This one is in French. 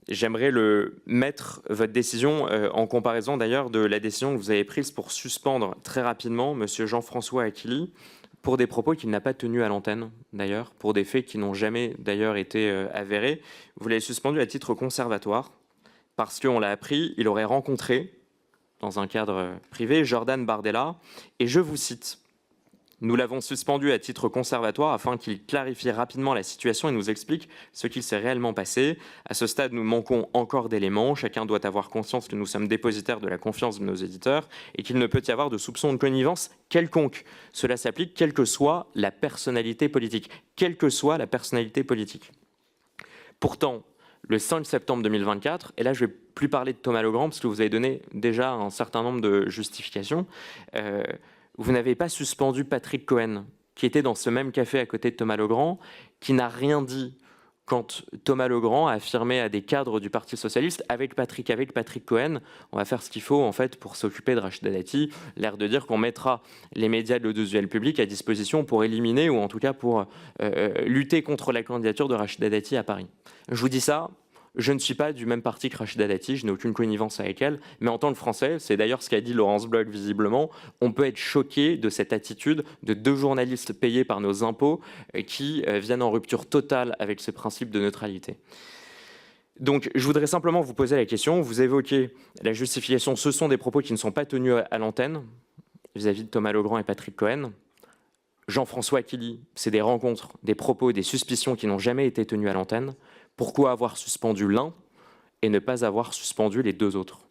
J'aimerais mettre votre décision en comparaison d'ailleurs de la décision que vous avez prise pour suspendre très rapidement M. Jean-François Aquili pour des propos qu'il n'a pas tenus à l'antenne, d'ailleurs, pour des faits qui n'ont jamais d'ailleurs été avérés. Vous l'avez suspendu à titre conservatoire parce qu'on l'a appris, il aurait rencontré, dans un cadre privé, Jordan Bardella, et je vous cite: nous l'avons suspendu à titre conservatoire afin qu'il clarifie rapidement la situation et nous explique ce qu'il s'est réellement passé. À ce stade, nous manquons encore d'éléments. Chacun doit avoir conscience que nous sommes dépositaires de la confiance de nos éditeurs et qu'il ne peut y avoir de soupçon de connivence quelconque. Cela s'applique quelle que soit la personnalité politique. Quelle que soit la personnalité politique. Pourtant, le 5 septembre 2024, et là je ne vais plus parler de Thomas Legrand parce que vous avez donné déjà un certain nombre de justifications, vous n'avez pas suspendu Patrick Cohen, qui était dans ce même café à côté de Thomas Legrand, qui n'a rien dit quand Thomas Legrand a affirmé à des cadres du Parti Socialiste, avec Patrick Cohen, on va faire ce qu'il faut en fait pour s'occuper de Rachida Dati, l'air de dire qu'on mettra les médias de l'audiovisuel public à disposition pour éliminer ou en tout cas pour lutter contre la candidature de Rachida Dati à Paris. Je vous dis ça. Je ne suis pas du même parti que Rachida Dati, je n'ai aucune connivence avec elle, mais en tant que Français, c'est d'ailleurs ce qu'a dit Laurence Bloch visiblement, on peut être choqué de cette attitude de deux journalistes payés par nos impôts qui viennent en rupture totale avec ce principe de neutralité. Donc je voudrais simplement vous poser la question, vous évoquez la justification, ce sont des propos qui ne sont pas tenus à l'antenne vis-à-vis de Thomas Legrand et Patrick Cohen. Jean-François Aquili, c'est des rencontres, des propos, des suspicions qui n'ont jamais été tenues à l'antenne. Pourquoi avoir suspendu l'un et ne pas avoir suspendu les deux autres ?